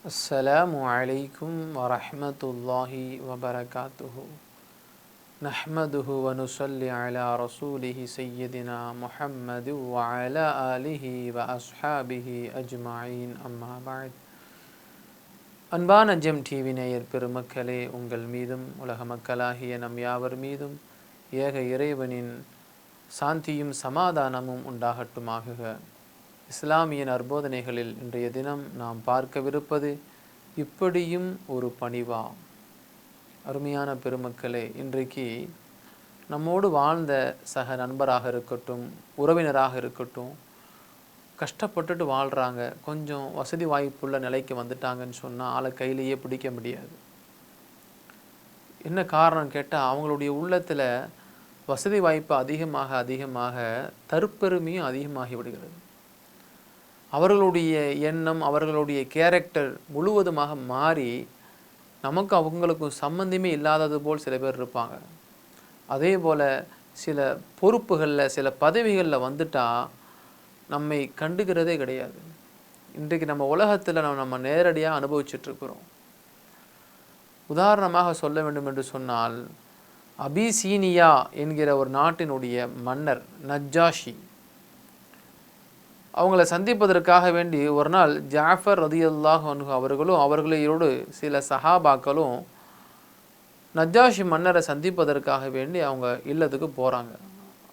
அஸ்ஸலாமு அலைக்கும் வரஹ்மத்துல்லாஹி வபரகாத்துஹு. நஹ்மதுஹு வ நுஸல்லி அலா ரசூலிஹி சய்யிதினா முஹம்மது வ அலா ஆலிஹி வ அஸ்ஹாபிஹி அஜ்மஈன். அம்மா பஅத். அன்பான ஜெம் டிவி நேயர் பெருமக்களே, உங்கள் மீதும் உலக மக்களாகிய நம் யாவர் மீதும் ஏக இறைவனின் சாந்தியும் சமாதானமும் உண்டாகட்டுமாக. இஸ்லாமிய நற்போதனைகளில் இன்றைய தினம் நாம் பார்க்கவிருப்பது இப்படியும் ஒரு பணிவா. அருமையான பெருமக்களே, இன்றைக்கு நம்மோடு வாழ்ந்த சக நண்பராக இருக்கட்டும், உறவினராக இருக்கட்டும், கஷ்டப்பட்டுட்டு வாழ்கிறாங்க, கொஞ்சம் வசதி வாய்ப்புள்ள நிலைக்கு வந்துட்டாங்கன்னு சொன்னால் ஆளை கையிலேயே பிடிக்க முடியாது. என்ன காரணம் கேட்டால், அவங்களுடைய உள்ளத்தில் வசதி வாய்ப்பு அதிகமாக அதிகமாக தற்பெருமையும் அதிகமாகி விடுகிறது. அவர்களுடைய எண்ணம், அவர்களுடைய கேரக்டர் முழுவதுமாக மாறி நமக்கு அவங்களுக்கும் சம்பந்தமே இல்லாதது போல் சில பேர் இருப்பாங்க. அதே போல் சில பொறுப்புகளில், சில பதவிகளில் வந்துட்டால் நம்மை கண்டுக்கிறதே கிடையாது. இன்றைக்கு நம்ம உலகத்தில் நம்ம நேரடியாக அனுபவிச்சுட்ருக்கிறோம். உதாரணமாக சொல்ல வேண்டும் என்று சொன்னால், அபிசீனியா என்கிற ஒரு நாட்டினுடைய மன்னர் நஜ்ஜாஷி, அவங்கள சந்திப்பதற்காக வேண்டி ஒரு நாள் ஜாஃபர் ரலியல்லாஹு அன்ஹு அவர்களும் அவர்களோடு சில சஹாபாக்களும் நஜ்ஜாஷி மன்னரை சந்திப்பதற்காக வேண்டி அவங்க இல்லத்துக்கு போகிறாங்க.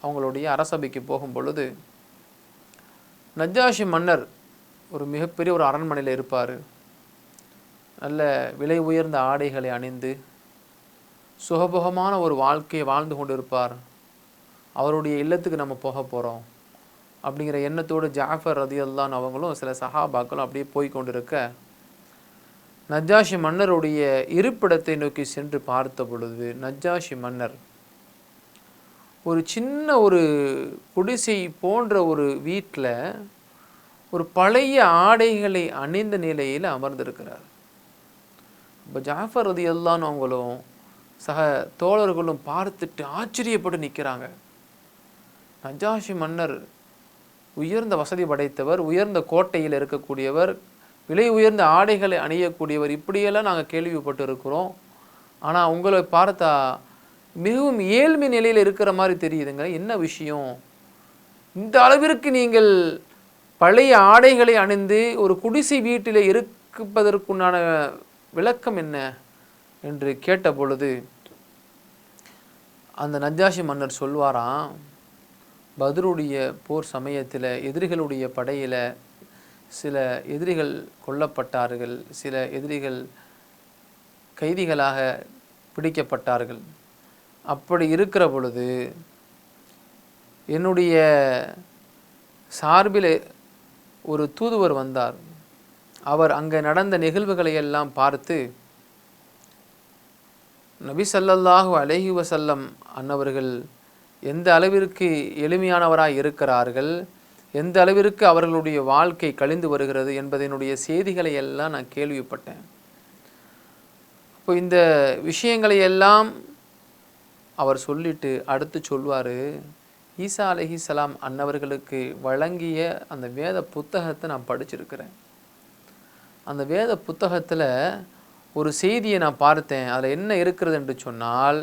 அவங்களுடைய அரசபைக்கு போகும் பொழுது, நஜ்ஜாஷி மன்னர் ஒரு மிகப்பெரிய ஒரு அரண்மனையில் இருப்பார். நல்ல விலை உயர்ந்த ஆடைகளை அணிந்து சுகபோகமான ஒரு வாழ்க்கையை வாழ்ந்து கொண்டு இருப்பார். அவருடைய இல்லத்துக்கு நம்ம போக போகிறோம் அப்படிங்கிற எண்ணத்தோடு ஜாஃபர் ரலியல்லாஹு அவங்களும் சில சஹாபாக்களும் அப்படியே போய் கொண்டிருக்க, நஜ்ஜாஷி மன்னருடைய இருப்பிடத்தை நோக்கி சென்று பார்த்த பொழுது, நஜ்ஜாஷி மன்னர் ஒரு சின்ன ஒரு குடிசை போன்ற ஒரு வீட்டில் ஒரு பழைய ஆடைகளை அணிந்த நிலையில் அமர்ந்திருக்கிறார். இப்போ ஜாஃபர் ரலியல்லாஹு அவங்களும் சக தோழர்களும் பார்த்துட்டு ஆச்சரியப்பட்டு நிற்கிறாங்க. நஜ்ஜாஷி மன்னர் உயர்ந்த வசதி படைத்தவர், உயர்ந்த கோட்டையில் இருக்கக்கூடியவர், விலை உயர்ந்த ஆடைகளை அணியக்கூடியவர், இப்படியெல்லாம் நாங்கள் கேள்விப்பட்டு இருக்கிறோம். ஆனால் உங்களை பார்த்தா மிகவும் ஏழ்மை நிலையில் இருக்கிற மாதிரி தெரியுதுங்க. என்ன விஷயம்? இந்த அளவிற்கு நீங்கள் பழைய ஆடைகளை அணிந்து ஒரு குடிசை வீட்டில் இருப்பதற்குண்டான விளக்கம் என்ன என்று கேட்ட பொழுது, அந்த நஜ்ஜாஷி மன்னர் சொல்வாராம், பத்ருடைய போர் சமயத்தில் எதிரிகளுடைய படையில் சில எதிரிகள் கொல்லப்பட்டார்கள், சில எதிரிகள் கைதிகளாக பிடிக்கப்பட்டார்கள். அப்படி இருக்கிற பொழுது என்னுடைய சார்பில் ஒரு தூதுவர் வந்தார். அவர் அங்கே நடந்த நிகழ்வுகளை எல்லாம் பார்த்து, நபி ஸல்லல்லாஹு அலைஹி வஸல்லம் அன்னவர்கள் எந்த அளவிற்கு எளிமையானவராய் இருக்கிறார்கள், எந்த அளவிற்கு அவர்களுடைய வாழ்க்கை கழிந்து வருகிறது என்பதனுடைய செய்திகளை எல்லாம் நான் கேள்விப்பட்டேன். இப்போ இந்த விஷயங்களை எல்லாம் அவர் சொல்லிட்டு அடுத்து சொல்வார், ஈசா அலைஹிஸ்ஸலாம் அன்னவர்களுக்கு வழங்கிய அந்த வேத புத்தகத்தை நான் படிச்சிருக்கிறேன். அந்த வேத புத்தகத்தில் ஒரு செய்தியை நான் பார்த்தேன். அதில் என்ன இருக்கிறது என்று சொன்னால்,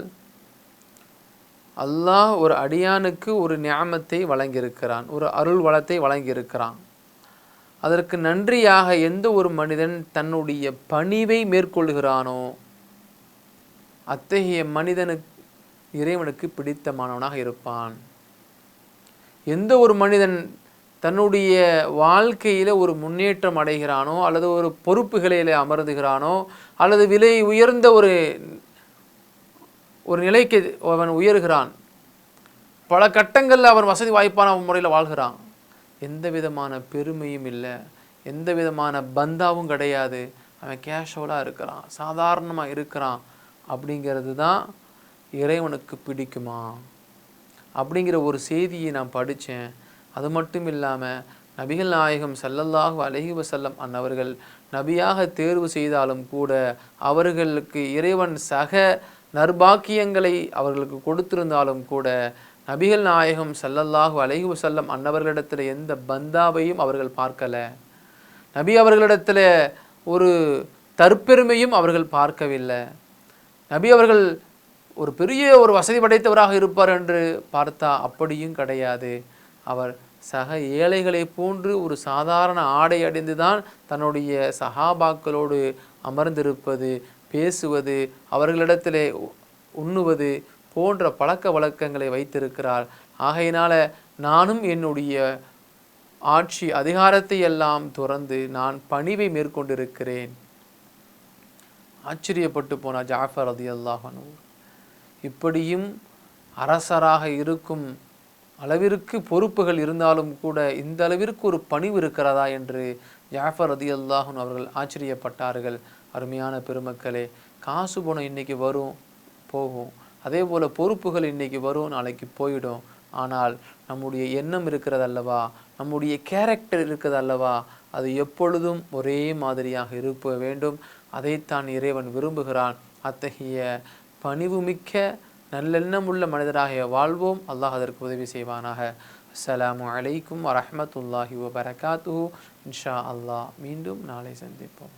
அல்லாஹ் ஒரு அடியானுக்கு ஒரு நியாமத்தை வழங்கியிருக்கிறான், ஒரு அருள் வளத்தை வழங்கியிருக்கிறான். அதற்கு நன்றியாக எந்த ஒரு மனிதன் தன்னுடைய பணிவை மேற்கொள்கிறானோ அத்தகைய மனிதனுக்கு இறைவனுக்கு பிடித்தமானவனாக இருப்பான். எந்த ஒரு மனிதன் தன்னுடைய வாழ்க்கையில் ஒரு முன்னேற்றம் அடைகிறானோ, அல்லது ஒரு பொறுப்புகளில் அமர்ந்துகிறானோ, அல்லது விலை உயர்ந்த ஒரு நிலைக்கு அவன் உயர்கிறான், பல கட்டங்களில் அவன் வசதி வாய்ப்பான முறையில் வாழ்கிறான், எந்த விதமான பெருமையும் இல்லை, எந்த விதமான பந்தாவும் கிடையாது, அவன் கேஷுவலாக இருக்கிறான், சாதாரணமாக இருக்கிறான், அப்படிங்கிறது தான் இறைவனுக்கு பிடிக்குமா அப்படிங்கிற ஒரு செய்தியை நான் படித்தேன். அது மட்டும் இல்லாமல் நபிகள் நாயகம் ஸல்லல்லாஹு அலைஹி வஸல்லம் அன்னவர்கள் நபியாக தேர்வு செய்தாலும் கூட அவர்களுக்கு இறைவன் சக நற்பாக்கியங்களை அவர்களுக்கு கொடுத்திருந்தாலும் கூட நபிகள் நாயகம் ஸல்லல்லாஹு அலைஹி வஸல்லம் அன்னவர்களிடத்தில் எந்த பந்தாவையும் அவர்கள் பார்க்கலை. நபி அவர்களிடத்தில் ஒரு தற்பெருமையும் அவர்கள் பார்க்கவில்லை. நபி அவர்கள் ஒரு பெரிய ஒரு வசதி படைத்தவராக இருப்பார் என்று பார்த்தா அப்படியும் கிடையாது. அவர் சக ஏழைகளை போன்று ஒரு சாதாரண ஆடை அணிந்து தான் தன்னுடைய சஹாபாக்களோடு அமர்ந்திருப்பது, பேசுவது, அவர்களிடத்திலே உண்ணுவது போன்ற பழக்க வழக்கங்களை வைத்திருக்கிறார். ஆகையினால நானும் என்னுடைய ஆட்சி அதிகாரத்தை எல்லாம் துறந்து நான் பணிவை மேற்கொண்டிருக்கிறேன். ஆச்சரியப்பட்டு போனார் ஜாஃபர் ரலியல்லாஹு அன்ஹு. இப்படியும் அரசராக இருக்கும் அளவிற்கு பொறுப்புகள் இருந்தாலும் கூட இந்த அளவிற்கு ஒரு பணிவு இருக்கிறதா என்று ஜாஃபர் ரலியல்லாஹு அன்ஹு அவர்கள் ஆச்சரியப்பட்டார்கள். அருமையான பெருமக்களே, காசு பணம் இன்னைக்கு வரும் போகும், அதே போல் பொறுப்புகள் இன்னைக்கு வரும் நாளைக்கு போயிடும். ஆனால் நம்முடைய எண்ணம் இருக்கிறது அல்லவா, நம்முடைய கேரக்டர் இருக்கிறது அல்லவா, அது எப்பொழுதும் ஒரே மாதிரியாக இருக்க வேண்டும். அதைத்தான் இறைவன் விரும்புகிறான். அத்தகைய பணிவுமிக்க நல்லெண்ணம் உள்ள மனிதராக வாழ்வோம். அல்லாஹ் அதற்கு உதவி செய்வானாக. அஸ்ஸலாமு அலைக்கும் வரஹ்மத்துல்லாஹி வபரகாத்துஹு. இன்ஷா அல்லாஹ் மீண்டும் நாளை சந்திப்போம்.